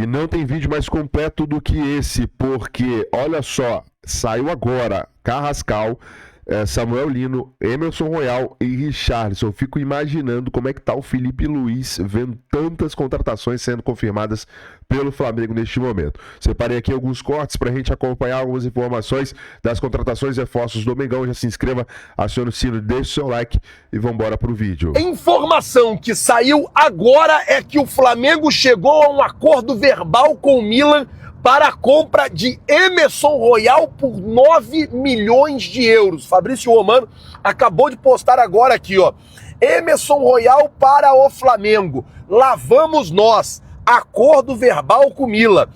E não tem vídeo mais completo do que esse, porque, olha só, saiu agora Carrascal, Samuel Lino, Emerson Royal e Richarlison. Eu fico imaginando como é que tá o Felipe Luiz vendo tantas contratações sendo confirmadas pelo Flamengo neste momento. Separei aqui alguns cortes pra gente acompanhar algumas informações das contratações e reforços do Mengão. Já se inscreva, acione o sino, deixe o seu like e vambora pro vídeo. Informação que saiu agora é que o Flamengo chegou a um acordo verbal com o Milan para a compra de Emerson Royal por 9 milhões de euros. Fabrício Romano acabou de postar agora aqui, ó. Emerson Royal para o Flamengo. Lá vamos nós. Acordo verbal com o Milan.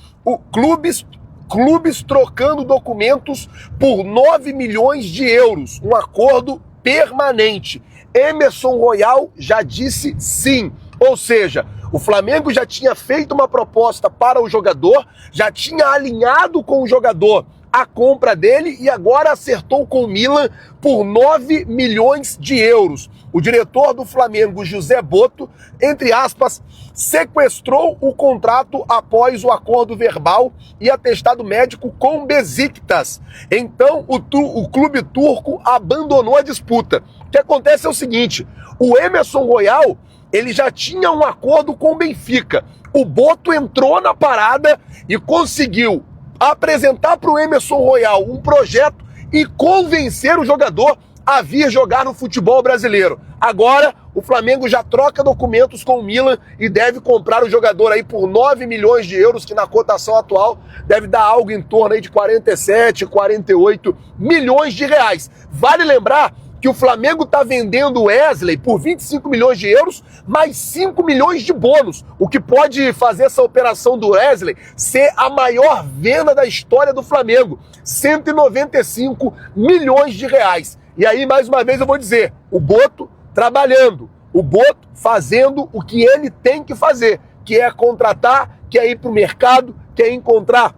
Clubes trocando documentos por 9 milhões de euros. Um acordo permanente. Emerson Royal já disse sim. Ou seja, o Flamengo já tinha feito uma proposta para o jogador, já tinha alinhado com o jogador a compra dele e agora acertou com o Milan por 9 milhões de euros. O diretor do Flamengo, José Boto, entre aspas, sequestrou o contrato após o acordo verbal e atestado médico com Besiktas. Então, o clube turco abandonou a disputa. O que acontece é o seguinte, o Emerson Royal, ele já tinha um acordo com o Benfica. O Boto entrou na parada e conseguiu apresentar para o Emerson Royal um projeto e convencer o jogador a vir jogar no futebol brasileiro. Agora, o Flamengo já troca documentos com o Milan e deve comprar o jogador aí por 9 milhões de euros, que na cotação atual deve dar algo em torno aí de 47, 48 milhões de reais. Vale lembrar que o Flamengo está vendendo o Wesley por 25 milhões de euros, mais 5 milhões de bônus, o que pode fazer essa operação do Wesley ser a maior venda da história do Flamengo, 195 milhões de reais. E aí, mais uma vez, eu vou dizer, o Boto trabalhando, o Boto fazendo o que ele tem que fazer, que é contratar, que é ir para o mercado, que é encontrar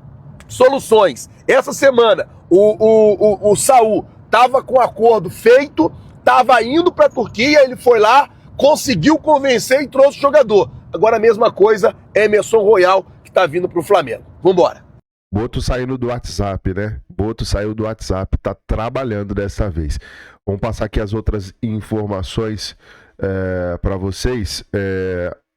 soluções. Essa semana, o Saul estava com o acordo feito, estava indo para a Turquia, ele foi lá, conseguiu convencer e trouxe o jogador. Agora a mesma coisa, Emerson Royal, que está vindo para o Flamengo. Vambora. Boto saindo do WhatsApp, né? Boto saiu do WhatsApp, tá trabalhando dessa vez. Vamos passar aqui as outras informações para vocês.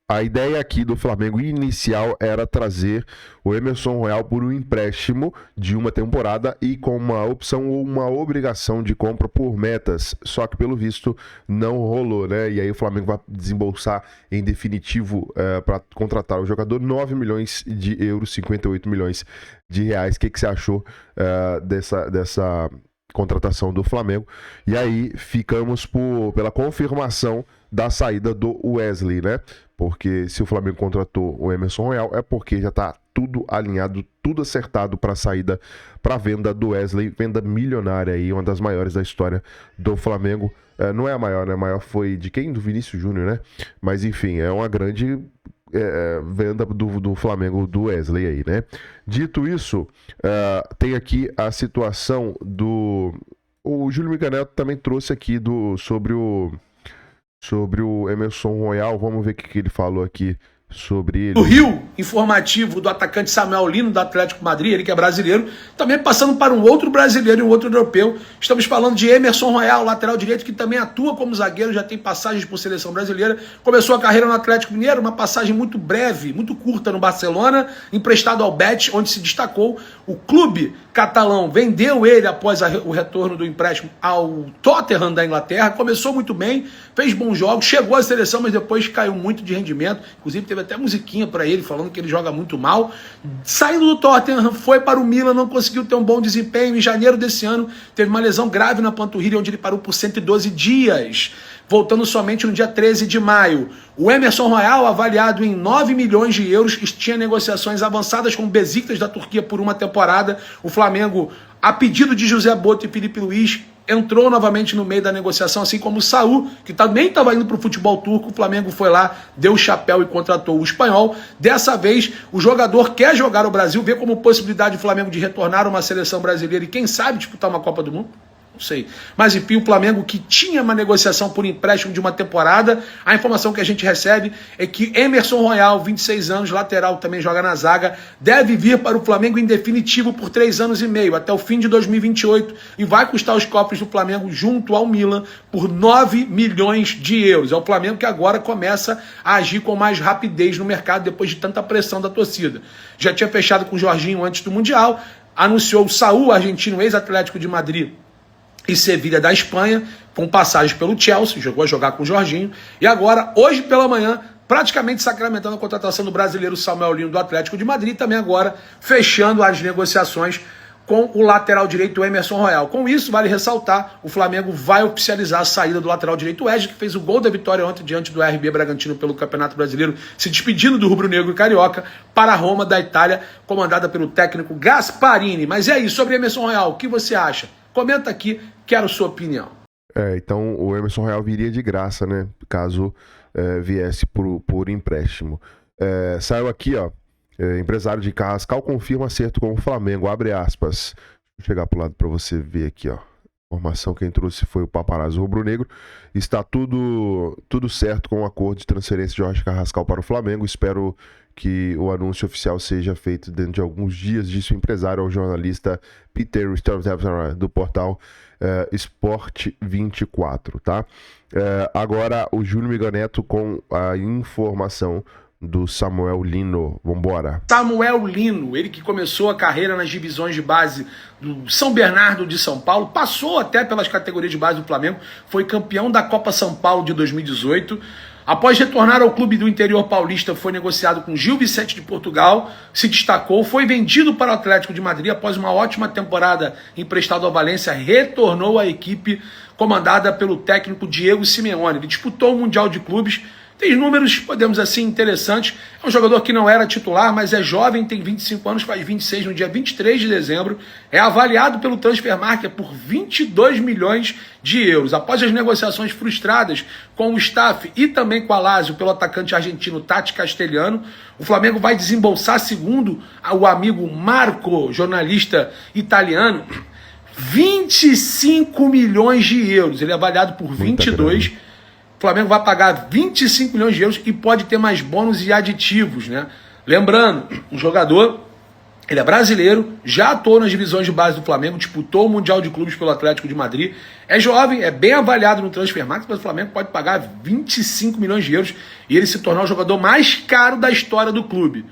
A ideia aqui do Flamengo inicial era trazer o Emerson Royal por um empréstimo de uma temporada e com uma opção ou uma obrigação de compra por metas. Só que, pelo visto, não rolou, né? E aí o Flamengo vai desembolsar em definitivo para contratar o jogador 9 milhões de euros, 58 milhões de reais. O que você achou dessa contratação do Flamengo? E aí ficamos pela confirmação da saída do Wesley, né? Porque se o Flamengo contratou o Emerson Royal é porque já tá tudo alinhado, tudo acertado para a saída, para a venda do Wesley, venda milionária aí, uma das maiores da história do Flamengo. Não é a maior, né? A maior foi de quem? Do Vinícius Júnior, né? Mas enfim, é uma grande venda do Flamengo, do Wesley aí, né? Dito isso, tem aqui a situação do... O Júlio Micaneto também trouxe aqui sobre o Emerson Royal. Vamos ver o que ele falou aqui sobre ele. O Rio informativo do atacante Samuel Lino, do Atlético Madrid, ele que é brasileiro, também passando para um outro brasileiro e um outro europeu. Estamos falando de Emerson Royal, lateral direito, que também atua como zagueiro, já tem passagens por seleção brasileira. Começou a carreira no Atlético Mineiro, uma passagem muito breve, muito curta no Barcelona, emprestado ao Betis, onde se destacou. O clube catalão vendeu ele após o retorno do empréstimo ao Tottenham da Inglaterra. Começou muito bem, fez bons jogos, chegou à seleção, mas depois caiu muito de rendimento. Inclusive teve até musiquinha para ele, falando que ele joga muito mal. Saindo do Tottenham, foi para o Milan, não conseguiu ter um bom desempenho. Em janeiro desse ano, teve uma lesão grave na panturrilha, onde ele parou por 112 dias, voltando somente no dia 13 de maio. O Emerson Royal, avaliado em 9 milhões de euros, tinha negociações avançadas com o Besiktas da Turquia por uma temporada. O Flamengo, a pedido de José Boto e Felipe Luiz, entrou novamente no meio da negociação, assim como o Saul, que também estava indo para o futebol turco. O Flamengo foi lá, deu o chapéu e contratou o espanhol. Dessa vez, o jogador quer jogar o Brasil, vê como possibilidade do Flamengo de retornar a uma seleção brasileira e, quem sabe, disputar uma Copa do Mundo. Não sei. Mas enfim, o Flamengo, que tinha uma negociação por empréstimo de uma temporada, a informação que a gente recebe é que Emerson Royal, 26 anos, lateral, também joga na zaga, deve vir para o Flamengo em definitivo por 3 anos e meio, até o fim de 2028, e vai custar os cofres do Flamengo junto ao Milan por 9 milhões de euros. É o Flamengo que agora começa a agir com mais rapidez no mercado depois de tanta pressão da torcida. Já tinha fechado com o Jorginho antes do Mundial, anunciou o Saúl, argentino, ex-Atlético de Madrid, e Sevilha da Espanha, com passagem pelo Chelsea, jogou a jogar com o Jorginho, e agora, hoje pela manhã, praticamente sacramentando a contratação do brasileiro Samuel Lino do Atlético de Madrid, e também agora fechando as negociações com o lateral direito Emerson Royal. Com isso, vale ressaltar, o Flamengo vai oficializar a saída do lateral direito Wesley, que fez o gol da vitória ontem diante do RB Bragantino pelo Campeonato Brasileiro, se despedindo do rubro-negro carioca para a Roma da Itália, comandada pelo técnico Gasparini. Mas é isso, sobre Emerson Royal, o que você acha? Comenta aqui, quero sua opinião. Então o Emerson Royal viria de graça, né? Caso viesse por empréstimo. Saiu aqui, ó. Empresário de Carrascal confirma acerto com o Flamengo. Abre aspas. Vou chegar pro lado para você ver aqui, ó. A informação quem trouxe foi o paparazzo rubro-negro. Está tudo certo com o acordo de transferência de Jorge Carrascal para o Flamengo. Espero que o anúncio oficial seja feito dentro de alguns dias, disse o empresário ao jornalista Peter Stuyvesant do portal Sport 24, tá? Agora o Júnior Miganeto com a informação do Samuel Lino. Vambora. Samuel Lino, ele que começou a carreira nas divisões de base do São Bernardo de São Paulo, passou até pelas categorias de base do Flamengo, foi campeão da Copa São Paulo de 2018. Após retornar ao clube do interior paulista, foi negociado com Gil Vicente de Portugal, se destacou, foi vendido para o Atlético de Madrid após uma ótima temporada emprestado ao Valência, retornou à equipe comandada pelo técnico Diego Simeone. Ele disputou o Mundial de Clubes, tem números, podemos assim, interessantes. É um jogador que não era titular, mas é jovem, tem 25 anos, faz 26 no dia 23 de dezembro. É avaliado pelo Transfermarkt por 22 milhões de euros. Após as negociações frustradas com o staff e também com a Lazio pelo atacante argentino Tati Castelhano, o Flamengo vai desembolsar, segundo o amigo Marco, jornalista italiano, 25 milhões de euros. Ele é avaliado por 22. O Flamengo vai pagar 25 milhões de euros e pode ter mais bônus e aditivos, né? Lembrando, o jogador, ele é brasileiro, já atuou nas divisões de base do Flamengo, disputou o Mundial de Clubes pelo Atlético de Madrid, é jovem, é bem avaliado no Transfermarkt, mas o Flamengo pode pagar 25 milhões de euros e ele se tornar o jogador mais caro da história do clube.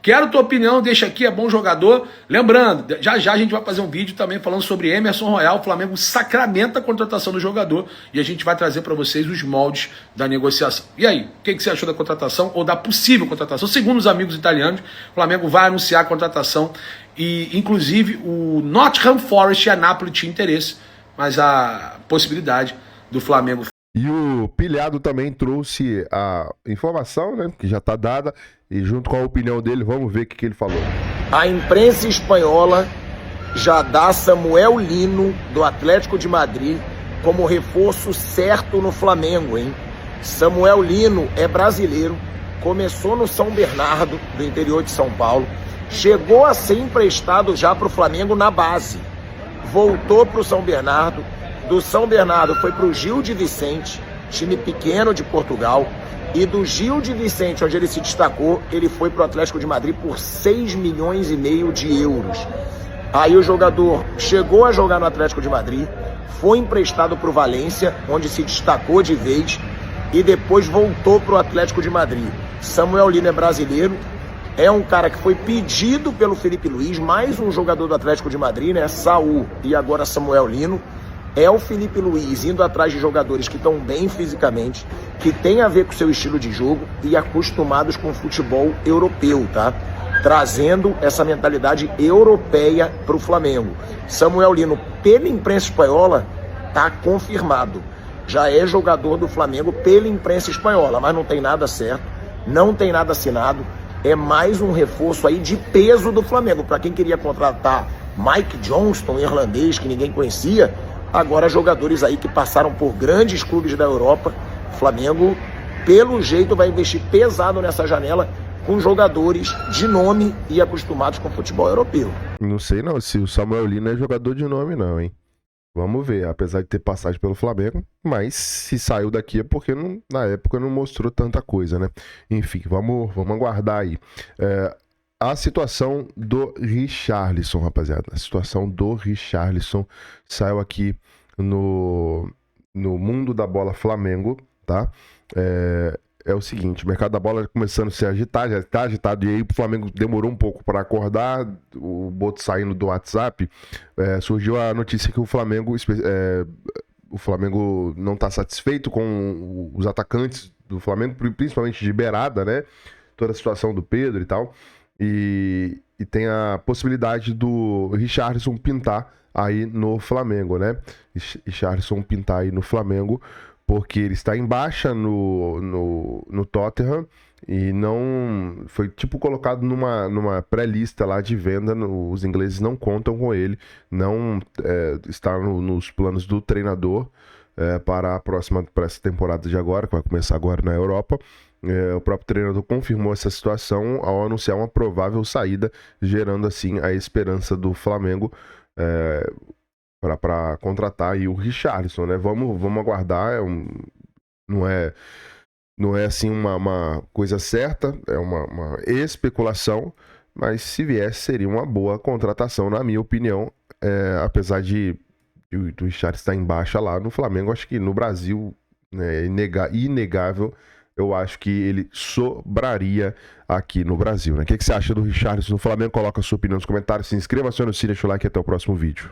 Quero tua opinião, deixa aqui, é bom jogador. Lembrando, já a gente vai fazer um vídeo também falando sobre Emerson Royal. O Flamengo sacramenta a contratação do jogador e a gente vai trazer para vocês os moldes da negociação. E aí, o que você achou da contratação ou da possível contratação? Segundo os amigos italianos, o Flamengo vai anunciar a contratação e, inclusive, o Nottingham Forest e a Napoli tinham interesse, mas a possibilidade do Flamengo. E o Pilhado também trouxe a informação, né, que já está dada, e junto com a opinião dele, vamos ver o que ele falou. A imprensa espanhola já dá Samuel Lino, do Atlético de Madrid, como reforço certo no Flamengo, hein? Samuel Lino é brasileiro, começou no São Bernardo, do interior de São Paulo, chegou a ser emprestado já para o Flamengo na base, voltou para o São Bernardo, do São Bernardo foi para o Gil de Vicente, time pequeno de Portugal, e do Gil de Vicente, onde ele se destacou, ele foi para o Atlético de Madrid por 6 milhões e meio de euros. Aí o jogador chegou a jogar no Atlético de Madrid, foi emprestado para o Valência, onde se destacou de vez, e depois voltou para o Atlético de Madrid. Samuel Lino é brasileiro, é um cara que foi pedido pelo Felipe Luiz, mais um jogador do Atlético de Madrid, né? Saúl e agora Samuel Lino. É o Felipe Luiz indo atrás de jogadores que estão bem fisicamente, que tem a ver com o seu estilo de jogo e acostumados com o futebol europeu, tá? Trazendo essa mentalidade europeia para o Flamengo. Samuel Lino, pela imprensa espanhola, tá confirmado. Já é jogador do Flamengo pela imprensa espanhola, mas não tem nada certo, não tem nada assinado. É mais um reforço aí de peso do Flamengo. Para quem queria contratar Mike Johnston, irlandês, que ninguém conhecia, agora jogadores aí que passaram por grandes clubes da Europa. O Flamengo, pelo jeito, vai investir pesado nessa janela com jogadores de nome e acostumados com o futebol europeu. Não sei não se o Samuel Lino é jogador de nome não, hein? Vamos ver, apesar de ter passagem pelo Flamengo, mas se saiu daqui é porque na época não mostrou tanta coisa, né? Enfim, vamos aguardar aí. A situação do Richarlison, rapaziada. A situação do Richarlison saiu aqui no Mundo da Bola Flamengo, tá? É o seguinte, o mercado da bola começando a se agitar, já está agitado, e aí o Flamengo demorou um pouco para acordar, o Boto saindo do WhatsApp, surgiu a notícia que o Flamengo não está satisfeito com os atacantes do Flamengo, principalmente de beirada, né? Toda a situação do Pedro e tal, e tem a possibilidade do Richarlison pintar aí no Flamengo, né? Richarlison pintar aí no Flamengo, porque ele está em baixa no Tottenham e não foi tipo colocado numa pré-lista lá de venda. Os ingleses não contam com ele, não está nos planos do treinador para essa temporada de agora, que vai começar agora na Europa. O próprio treinador confirmou essa situação ao anunciar uma provável saída, gerando assim a esperança do Flamengo para contratar aí o Richarlison, né? Vamos aguardar, não é assim uma coisa certa, é uma especulação, mas se viesse seria uma boa contratação, na minha opinião, apesar de o Richarlison estar em baixa lá no Flamengo. Acho que no Brasil, né, é inegável, eu acho que ele sobraria aqui no Brasil, né? O que você acha do Richarlison no Flamengo? Coloca a sua opinião nos comentários, se inscreva, acione o sininho, deixa o like e até o próximo vídeo.